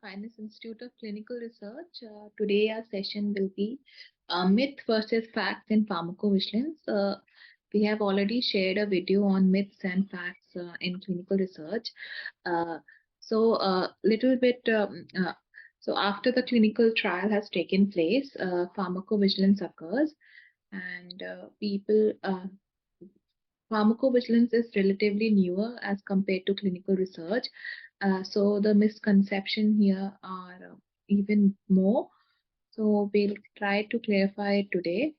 Fineness Institute of Clinical Research. Today our session will be myth versus facts in pharmacovigilance. We have already shared a video on myths and facts in clinical research. Little bit. So after the clinical trial has taken place, pharmacovigilance occurs, and pharmacovigilance is relatively newer as compared to clinical research. So the misconception here are even more. So we'll try to clarify it today.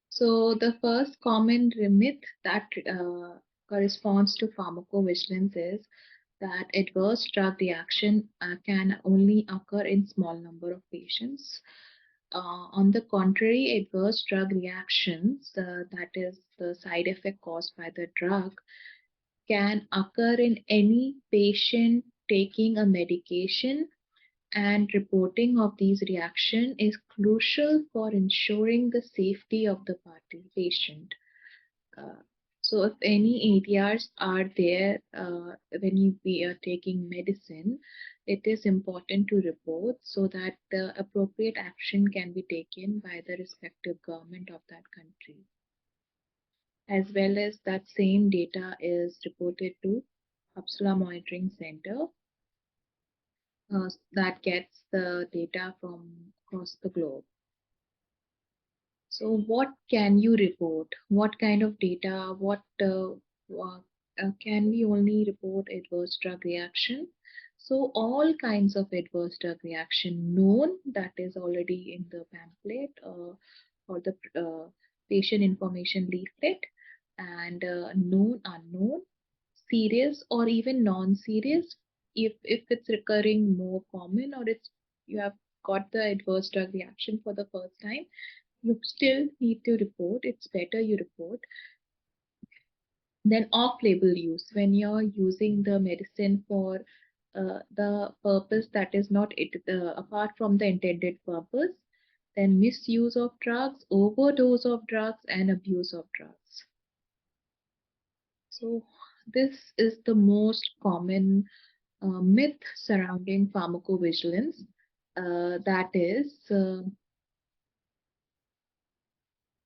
So the first common myth that corresponds to pharmacovigilance is that adverse drug reaction can only occur in small number of patients. On the contrary, adverse drug reactions, that is the side effect caused by the drug, can occur in any patient taking a medication, and reporting of these reactions is crucial for ensuring the safety of the patient. Uh, so if any ADRs are there when we are taking medicine, it is important to report so that the appropriate action can be taken by the respective government of that country. As well as that same data is reported to Upsala Monitoring Center that gets the data from across the globe. So what can you report? What kind of data? Can we only report adverse drug reaction? So all kinds of adverse drug reaction known, that is already in the pamphlet or the patient information leaflet, and known, unknown, serious or even non-serious. If it's recurring more common, or it's you have got the adverse drug reaction for the first time, you still need to report. It's better you report. Then off-label use, when you're using the medicine for the purpose that is not apart from the intended purpose. Then misuse of drugs, overdose of drugs, and abuse of drugs. So this is the most common myth surrounding pharmacovigilance. That is,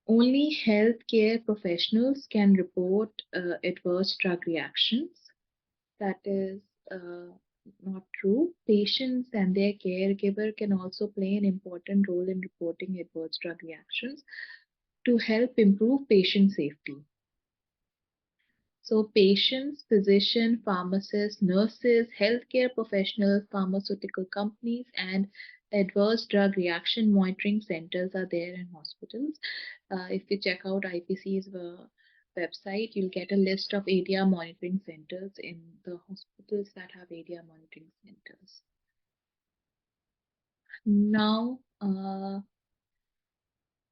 only healthcare professionals can report adverse drug reactions. That is not true. Patients and their caregiver can also play an important role in reporting adverse drug reactions to help improve patient safety. So patients, physicians, pharmacists, nurses, healthcare professionals, pharmaceutical companies, and adverse drug reaction monitoring centers are there in hospitals. If you check out IPC's website, you'll get a list of ADR monitoring centers in the hospitals that have ADR monitoring centers. Now,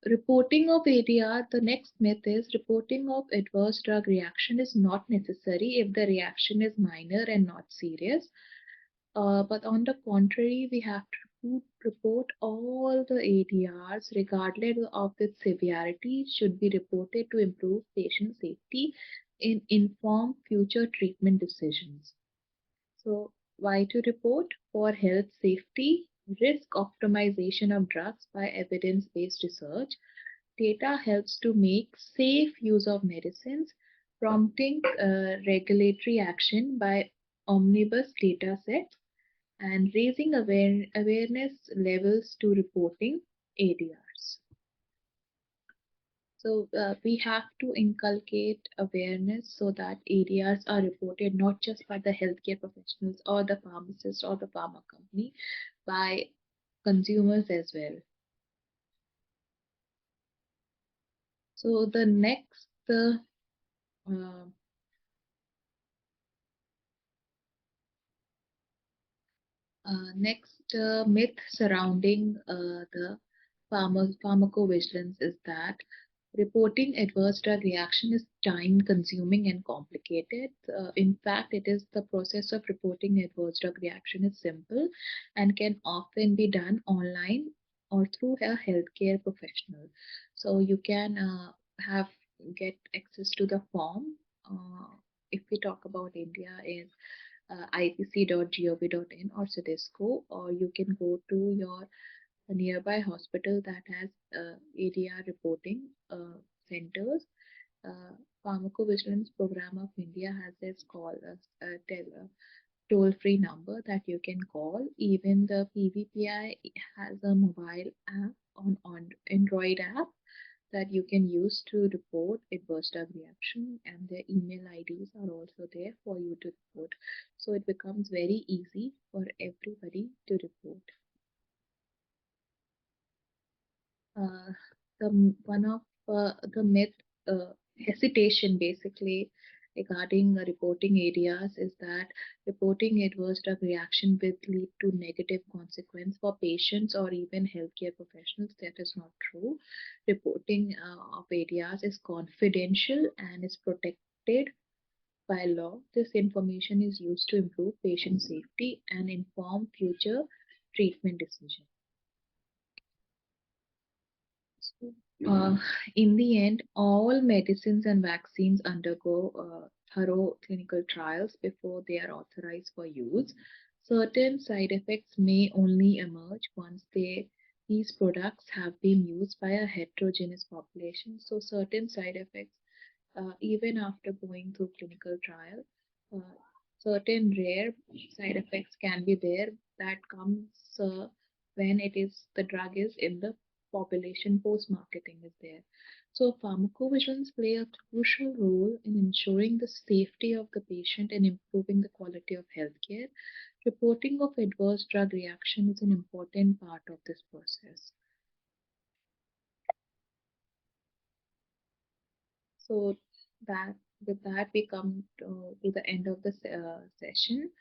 reporting of ADR, the next myth is reporting of adverse drug reaction is not necessary if the reaction is minor and not serious. But on the contrary, we have to report all the ADRs regardless of its severity should be reported to improve patient safety and inform future treatment decisions. So why to report? For health safety, risk optimization of drugs by evidence-based research. Data helps to make safe use of medicines, prompting regulatory action by omnibus data sets and raising awareness levels to reporting ADRs. So we have to inculcate awareness so that ADRs are reported not just by the healthcare professionals or the pharmacist or the pharma company, by consumers as well. So the next myth surrounding the pharmacovigilance is that reporting adverse drug reaction is time consuming and complicated. In fact, it is the process of reporting adverse drug reaction is simple and can often be done online or through a healthcare professional. So you can get access to the form. If we talk about India, is ipc.gov.in or CEDESCO, or you can go to your nearby hospital that has ADR reporting centers. uh, Pharmacovigilance Program of India has this call toll-free number that you can call. Even the PVPI has a mobile app on Android app that you can use to report adverse drug reaction, and their email IDs are also there for you to report. So it becomes very easy for everybody to report. uh, one of the myth hesitation basically regarding reporting areas is that reporting adverse drug reaction will lead to negative consequence for patients or even healthcare professionals. That is not true. Reporting of areas is confidential and is protected by law. This information is used to improve patient safety and inform future treatment decisions. Uh, in the end, all medicines and vaccines undergo thorough clinical trials before they are authorized for use. Certain side effects may only emerge once these products have been used by a heterogeneous population. So, certain side effects, even after going through clinical trial, uh, certain rare side effects can be there that comes when the drug is in the population. Post marketing is there. So pharmacovigilance play a crucial role in ensuring the safety of the patient and improving the quality of healthcare. Reporting of adverse drug reaction is an important part of this process. So that with that we come to the end of the session.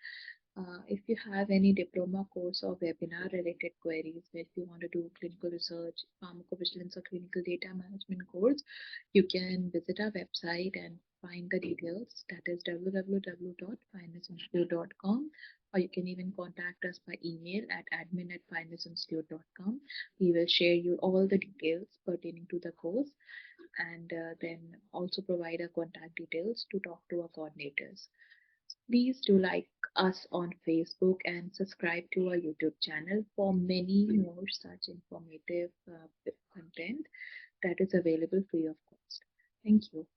If you have any diploma course or webinar related queries, where if you want to do clinical research, pharmacovigilance or clinical data management course, you can visit our website and find the details. That is www.finennessinstitute.com, or you can even contact us by email at admin@finennessinstitute.com. We will share you all the details pertaining to the course, and then also provide our contact details to talk to our coordinators. Please do like us on Facebook and subscribe to our YouTube channel for many more such informative content that is available free of cost. Thank you.